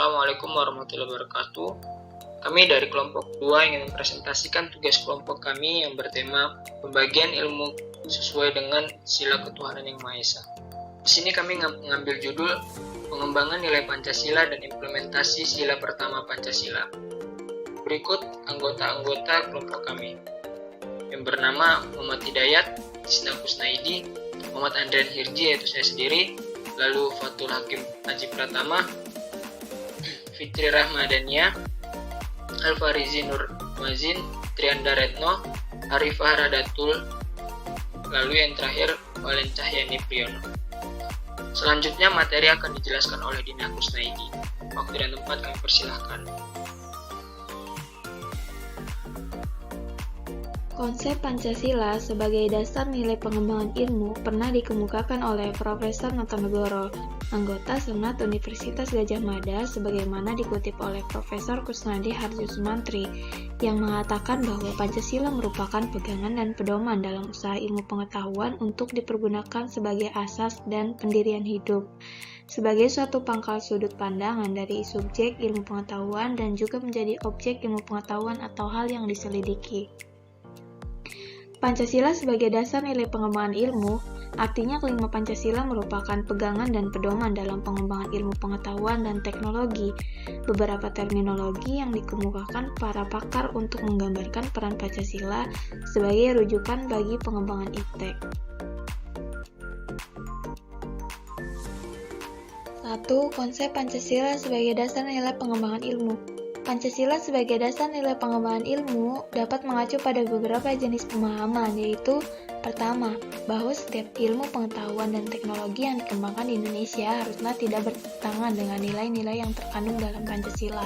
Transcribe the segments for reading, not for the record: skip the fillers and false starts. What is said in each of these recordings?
Assalamualaikum warahmatullahi wabarakatuh. Kami dari kelompok 2 ingin mempresentasikan tugas kelompok kami yang bertema pembagian ilmu sesuai dengan sila ketuhanan yang Maha Esa. Di sini kami mengambil judul pengembangan nilai Pancasila dan implementasi sila pertama Pancasila. Berikut anggota-anggota kelompok kami yang bernama Muhammad Hidayat, Tisna Kusnaidi, Muhammad Andrian Hirji yaitu saya sendiri, lalu Fatul Hakim Haji Pratama, Fitri Rahmadania, Alfarizi Nur Mazin, Trianda Retno, Arifah Radatul, lalu yang terakhir Valen Cahyani Priyono. Selanjutnya materi akan dijelaskan oleh Dina Kusnaidi. Waktu dan tempat kami persilahkan. Konsep Pancasila sebagai dasar nilai pengembangan ilmu pernah dikemukakan oleh Profesor Notonegoro, anggota Senat Universitas Gadjah Mada, sebagaimana dikutip oleh Profesor Kusnadi Harjusmantri, yang mengatakan bahwa Pancasila merupakan pegangan dan pedoman dalam usaha ilmu pengetahuan untuk dipergunakan sebagai asas dan pendirian hidup, sebagai suatu pangkal sudut pandangan dari subjek ilmu pengetahuan dan juga menjadi objek ilmu pengetahuan atau hal yang diselidiki. Pancasila sebagai dasar nilai pengembangan ilmu, artinya kelima Pancasila merupakan pegangan dan pedoman dalam pengembangan ilmu pengetahuan dan teknologi. Beberapa terminologi yang dikemukakan para pakar untuk menggambarkan peran Pancasila sebagai rujukan bagi pengembangan iptek. 1. Konsep Pancasila sebagai dasar nilai pengembangan ilmu. Pancasila sebagai dasar nilai pengembangan ilmu dapat mengacu pada beberapa jenis pemahaman, yaitu pertama, bahwa setiap ilmu pengetahuan dan teknologi yang dikembangkan di Indonesia haruslah tidak bertentangan dengan nilai-nilai yang terkandung dalam Pancasila.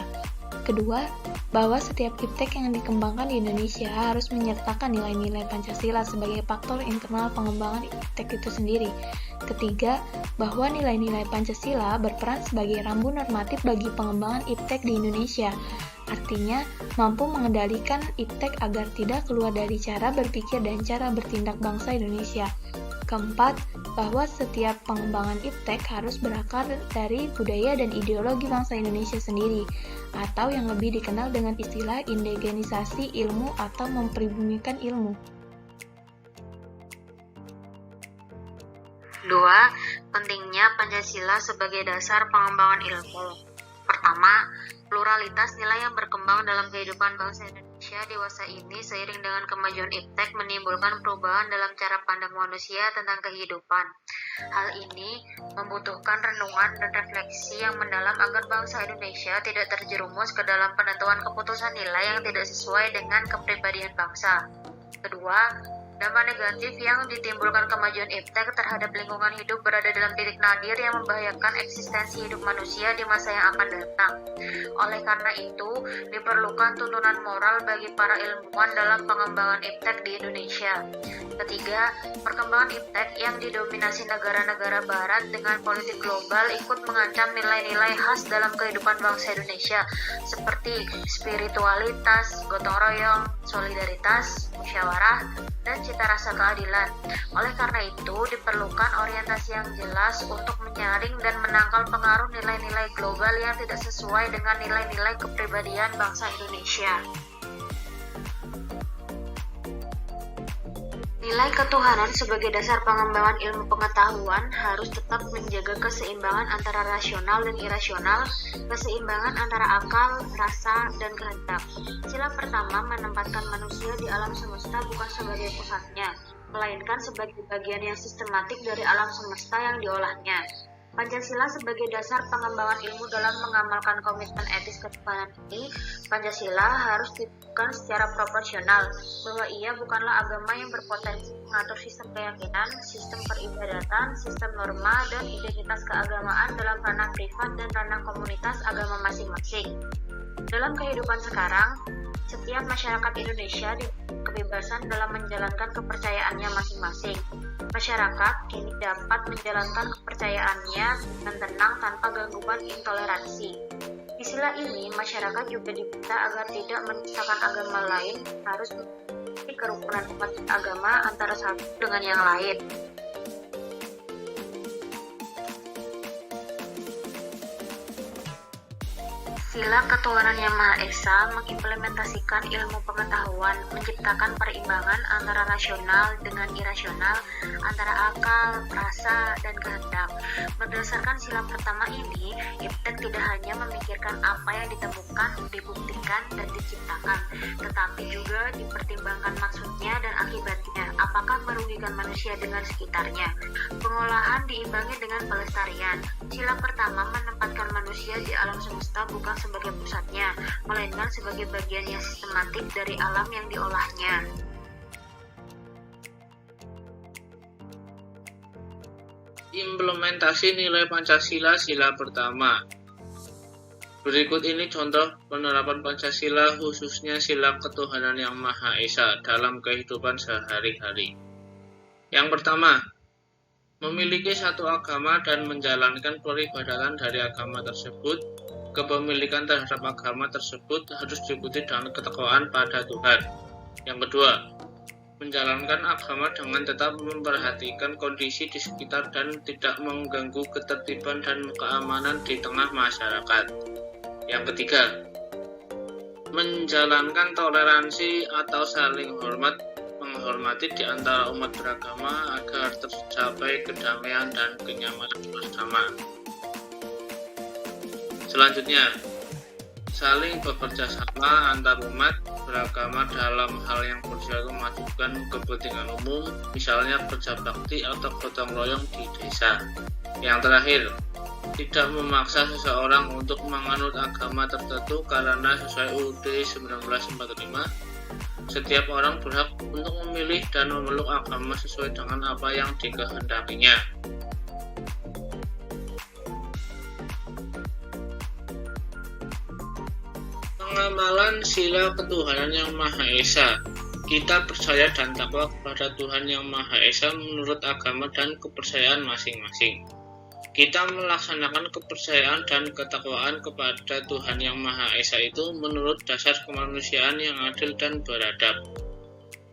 Kedua, bahwa setiap iptek yang dikembangkan di Indonesia harus menyertakan nilai-nilai Pancasila sebagai faktor internal pengembangan iptek itu sendiri. Ketiga, bahwa nilai-nilai Pancasila berperan sebagai rambu normatif bagi pengembangan iptek di Indonesia. Artinya, mampu mengendalikan iptek agar tidak keluar dari cara berpikir dan cara bertindak bangsa Indonesia. Keempat, bahwa setiap pengembangan iptek harus berakar dari budaya dan ideologi bangsa Indonesia sendiri, atau yang lebih dikenal dengan istilah indigenisasi ilmu atau mempribumikan ilmu. 2. Pentingnya Pancasila sebagai dasar pengembangan ilmu. Pertama, pluralitas nilai yang berkembang dalam kehidupan bangsa Indonesia dewasa ini seiring dengan kemajuan iptek menimbulkan perubahan dalam cara pandang manusia tentang kehidupan. Hal ini membutuhkan renungan dan refleksi yang mendalam agar bangsa Indonesia tidak terjerumus ke dalam penentuan keputusan nilai yang tidak sesuai dengan kepribadian bangsa. Kedua, dampak negatif yang ditimbulkan kemajuan iptek terhadap lingkungan hidup berada dalam titik nadir yang membahayakan eksistensi hidup manusia di masa yang akan datang. Oleh karena itu, diperlukan tuntunan moral bagi para ilmuwan dalam pengembangan iptek di Indonesia. Ketiga, perkembangan iptek yang didominasi negara-negara barat dengan politik global ikut mengancam nilai-nilai khas dalam kehidupan bangsa Indonesia, seperti spiritualitas, gotong royong, solidaritas, musyawarah, dan cita rasa keadilan. Oleh karena itu, diperlukan orientasi yang jelas untuk menyaring dan menangkal pengaruh nilai-nilai global yang tidak sesuai dengan nilai-nilai kepribadian bangsa Indonesia. Nilai ketuhanan sebagai dasar pengembangan ilmu pengetahuan harus tetap menjaga keseimbangan antara rasional dan irasional, keseimbangan antara akal, rasa, dan kehendak. Sila pertama menempatkan manusia di alam semesta bukan sebagai pusatnya, melainkan sebagai bagian yang sistematik dari alam semesta yang diolahnya. Pancasila sebagai dasar pengembangan ilmu dalam mengamalkan komitmen etis ketuhanan ini, Pancasila harus ditentukan secara proporsional, bahwa ia bukanlah agama yang berpotensi mengatur sistem keyakinan, sistem peribadatan, sistem norma, dan identitas keagamaan dalam ranah privat dan ranah komunitas agama masing-masing. Dalam kehidupan sekarang, setiap masyarakat Indonesia diberi kebebasan dalam menjalankan kepercayaannya masing-masing. Masyarakat kini dapat menjalankan kepercayaannya dengan tenang tanpa gangguan intoleransi. Di sila ini, masyarakat juga diminta agar tidak menistakan agama lain, harus memiliki kerukunan umat agama antara satu dengan yang lain. Sila ketuhanan yang Maha Esa mengimplementasikan ilmu pengetahuan, menciptakan perimbangan antara rasional dengan irasional, antara akal, rasa, dan kehendak. Berdasarkan sila pertama ini, Iptek tidak hanya memikirkan apa yang ditemukan, dibuktikan, dan diciptakan, tetapi juga dipertimbangkan maksudnya dan akibatnya, apakah merugikan manusia dengan sekitarnya. Pengolahan diimbangi dengan pelestarian. Sila pertama menempatkan manusia di alam semesta bukan sebagai pusatnya, melainkan sebagai bagian yang sistematik dari alam yang diolahnya. Implementasi nilai Pancasila sila pertama. Berikut ini contoh penerapan Pancasila khususnya sila ketuhanan yang Maha Esa dalam kehidupan sehari-hari. Yang pertama, memiliki satu agama dan menjalankan peribadatan dari agama tersebut. Kepemilikan terhadap agama tersebut harus diikuti dengan ketakwaan pada Tuhan. Yang kedua, menjalankan agama dengan tetap memperhatikan kondisi di sekitar dan tidak mengganggu ketertiban dan keamanan di tengah masyarakat. Yang ketiga, menjalankan toleransi atau saling menghormati di antara umat beragama agar tercapai kedamaian dan kenyamanan bersama. Selanjutnya, saling bekerja sama antar umat beragama dalam hal yang bersifat memajukan kepentingan umum, misalnya kerja bakti atau gotong royong di desa. Yang terakhir, tidak memaksa seseorang untuk menganut agama tertentu karena sesuai UUD 1945, setiap orang berhak untuk memilih dan memeluk agama sesuai dengan apa yang dikehendakinya. Pengamalan sila ketuhanan yang Maha Esa. Kita percaya dan takwa kepada Tuhan yang Maha Esa menurut agama dan kepercayaan masing-masing. Kita melaksanakan kepercayaan dan ketakwaan kepada Tuhan yang Maha Esa itu menurut dasar kemanusiaan yang adil dan beradab.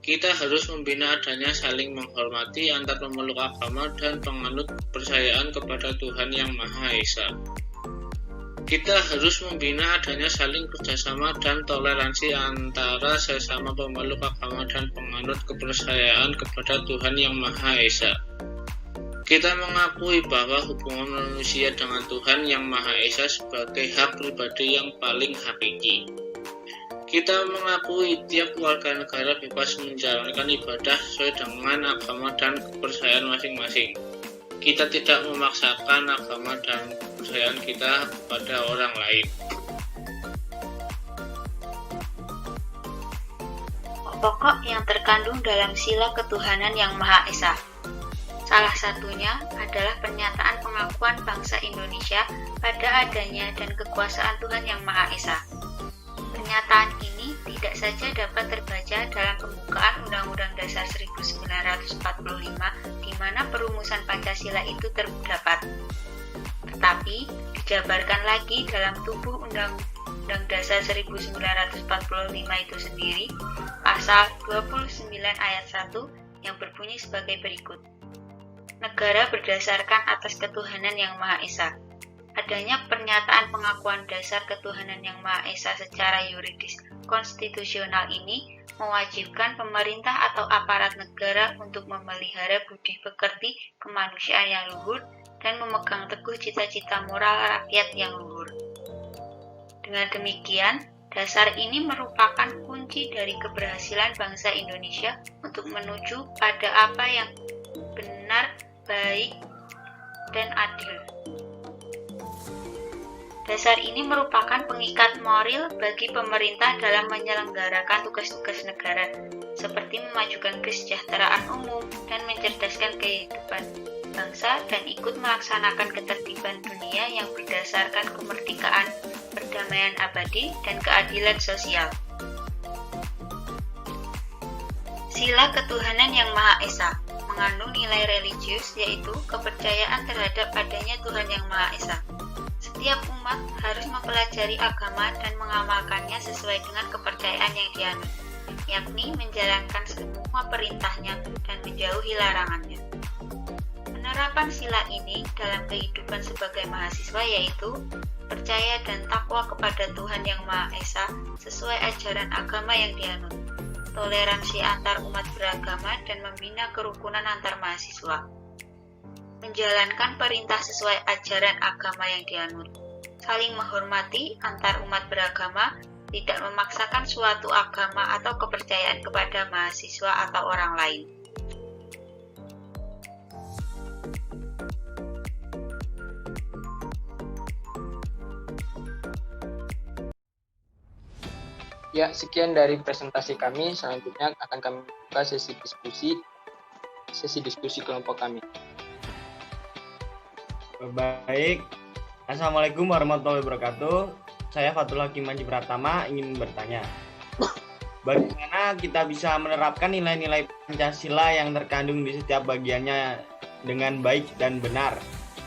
Kita harus membina adanya saling menghormati antar pemeluk agama dan penganut kepercayaan kepada Tuhan yang Maha Esa. Kita harus membina adanya saling kerjasama dan toleransi antara sesama pemeluk agama dan penganut kepercayaan kepada Tuhan yang Maha Esa. Kita mengakui bahwa hubungan manusia dengan Tuhan yang Maha Esa sebagai hak pribadi yang paling hakiki. Kita mengakui tiap warga negara bebas menjalankan ibadah sesuai dengan agama dan kepercayaan masing-masing. Kita tidak memaksakan agama dan kepercayaan kita kepada orang lain. Pokok yang terkandung dalam sila ketuhanan yang Maha Esa. Salah satunya adalah pernyataan pengakuan bangsa Indonesia pada adanya dan kekuasaan Tuhan yang Maha Esa. Pernyataan ini tidak saja dapat terbaca dalam pembukaan Undang-Undang Dasar 1945 di mana perumusan Pancasila itu terdapat, tetapi dijabarkan lagi dalam tubuh Undang-Undang Dasar 1945 itu sendiri, pasal 29 ayat 1 yang berbunyi sebagai berikut. Negara berdasarkan atas ketuhanan yang Maha Esa. Adanya pernyataan pengakuan dasar ketuhanan yang Maha Esa secara yuridis konstitusional ini mewajibkan pemerintah atau aparat negara untuk memelihara budi pekerti kemanusiaan yang luhur dan memegang teguh cita-cita moral rakyat yang luhur. Dengan demikian, dasar ini merupakan kunci dari keberhasilan bangsa Indonesia untuk menuju pada apa yang benar, baik, dan adil. Dasar ini merupakan pengikat moral bagi pemerintah dalam menyelenggarakan tugas-tugas negara, seperti memajukan kesejahteraan umum dan mencerdaskan kehidupan bangsa dan ikut melaksanakan ketertiban dunia yang berdasarkan kemerdekaan, perdamaian abadi, dan keadilan sosial. Sila ketuhanan yang Maha Esa mengandung nilai religius, yaitu kepercayaan terhadap adanya Tuhan yang Maha Esa. Setiap umat harus mempelajari agama dan mengamalkannya sesuai dengan kepercayaan yang dianut, yakni menjalankan semua perintahnya dan menjauhi larangannya. Penerapan sila ini dalam kehidupan sebagai mahasiswa yaitu percaya dan takwa kepada Tuhan Yang Maha Esa sesuai ajaran agama yang dianut, toleransi antar umat beragama, dan membina kerukunan antar mahasiswa. Menjalankan perintah sesuai ajaran agama yang dianut, saling menghormati antar umat beragama, tidak memaksakan suatu agama atau kepercayaan kepada mahasiswa atau orang lain. Ya, sekian dari presentasi kami. Selanjutnya akan kami buka sesi diskusi kelompok kami. Baik, Assalamualaikum warahmatullahi wabarakatuh. Saya Fatul Hakim Manji Pratama ingin bertanya, bagaimana kita bisa menerapkan nilai-nilai Pancasila yang terkandung di setiap bagiannya dengan baik dan benar?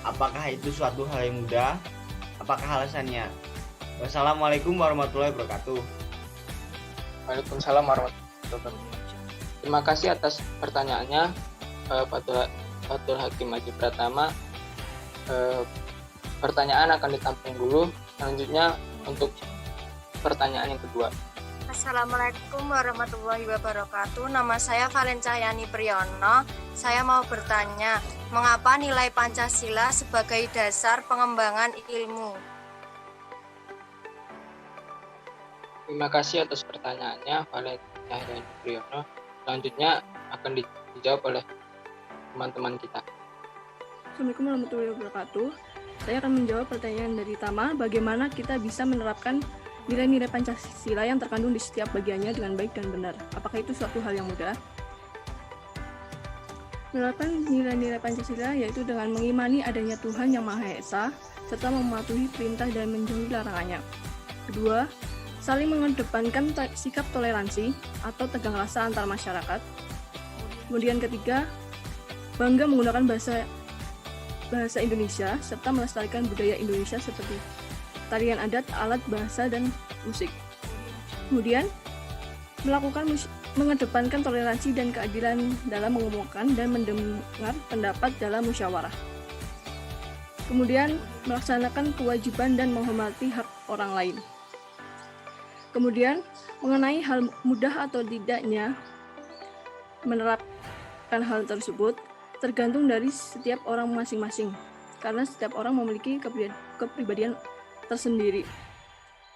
Apakah itu suatu hal yang mudah? Apakah alasannya? Wassalamualaikum warahmatullahi wabarakatuh. Waalaikumsalam warahmatullahi wabarakatuh. Terima kasih atas pertanyaannya, Fatul Hakim Manji Pratama. Pertanyaan akan ditampung dulu. Selanjutnya untuk pertanyaan yang kedua. Assalamualaikum warahmatullahi wabarakatuh. Nama saya Valen Cahyani Priyono. Saya mau bertanya, mengapa nilai Pancasila sebagai dasar pengembangan ilmu? Terima kasih atas pertanyaannya, Valen Cahyani Priyono. Selanjutnya akan dijawab oleh teman-teman kita. Assalamualaikum warahmatullahi wabarakatuh. Saya akan menjawab pertanyaan dari Tama, bagaimana kita bisa menerapkan nilai-nilai Pancasila yang terkandung di setiap bagiannya dengan baik dan benar. Apakah itu suatu hal yang mudah? Menerapkan nilai-nilai Pancasila yaitu dengan mengimani adanya Tuhan Yang Maha Esa, serta mematuhi perintah dan menjauhi larangannya. Kedua, saling mengedepankan sikap toleransi atau tegang rasa antar masyarakat. Kemudian ketiga, bangga menggunakan bahasa Indonesia serta melestarikan budaya Indonesia seperti tarian adat, alat bahasa, dan musik. Kemudian mengedepankan toleransi dan keadilan dalam mengumumkan dan mendengar pendapat dalam musyawarah. Kemudian melaksanakan kewajiban dan menghormati hak orang lain. Kemudian, mengenai hal mudah atau tidaknya menerapkan hal tersebut tergantung dari setiap orang masing-masing, karena setiap orang memiliki kepribadian tersendiri.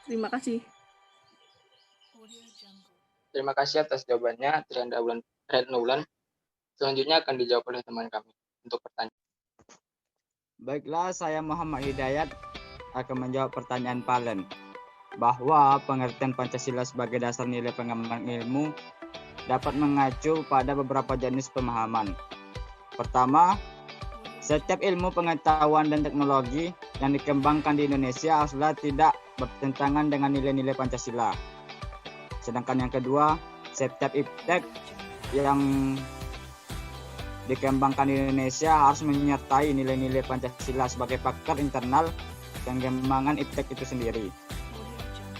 Terima kasih. Terima kasih atas jawabannya, Trianda Retnoulan. Selanjutnya akan dijawab oleh teman kami untuk pertanyaan. Baiklah, saya Muhammad Hidayat akan menjawab pertanyaan Valen, bahwa pengertian Pancasila sebagai dasar nilai pengembangan ilmu dapat mengacu pada beberapa jenis pemahaman. Pertama, setiap ilmu pengetahuan dan teknologi yang dikembangkan di Indonesia haruslah tidak bertentangan dengan nilai-nilai Pancasila. Sedangkan yang kedua, setiap iptek yang dikembangkan di Indonesia harus menyertai nilai-nilai Pancasila sebagai faktor internal pengembangan iptek itu sendiri.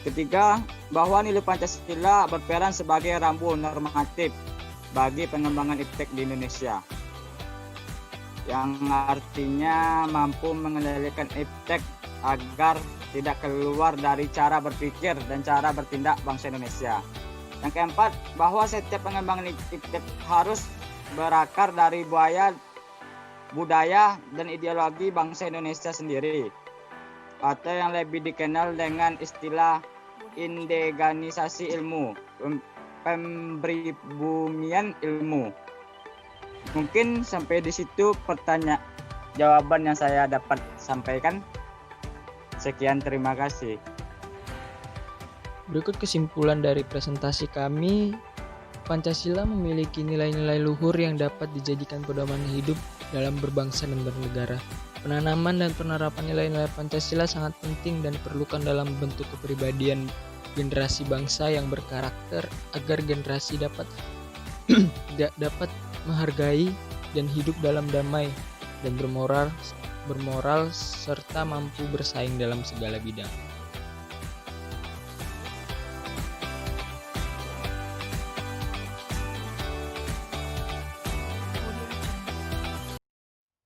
Ketiga, bahwa nilai Pancasila berperan sebagai rambu normatif bagi pengembangan iptek di Indonesia, yang artinya mampu mengendalikan iptek agar tidak keluar dari cara berpikir dan cara bertindak bangsa Indonesia. Yang keempat, bahwa setiap pengembangan iptek harus berakar dari budaya dan ideologi bangsa Indonesia sendiri, atau yang lebih dikenal dengan istilah indeganisasi ilmu, pembribumian ilmu. Mungkin sampai di situ jawaban yang saya dapat sampaikan. Sekian, terima kasih. Berikut kesimpulan dari presentasi kami. Pancasila memiliki nilai-nilai luhur yang dapat dijadikan pedoman hidup dalam berbangsa dan bernegara. Penanaman dan penerapan nilai-nilai Pancasila sangat penting dan diperlukan dalam bentuk kepribadian generasi bangsa yang berkarakter agar generasi dapat menghargai dan hidup dalam damai dan bermoral serta mampu bersaing dalam segala bidang.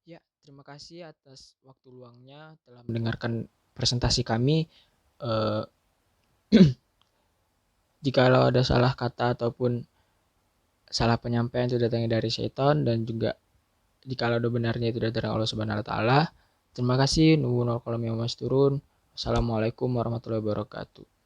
Ya, terima kasih atas waktu luangnya telah mendengarkan presentasi kami. Jikalau ada salah kata ataupun salah penyampaian itu datangnya dari syaitan, dan juga jikalau ada benarnya itu dari Allah Subhanahu wa taala. Terima kasih. Nuhun wal qalam ya mas turun. Assalamualaikum warahmatullahi wabarakatuh.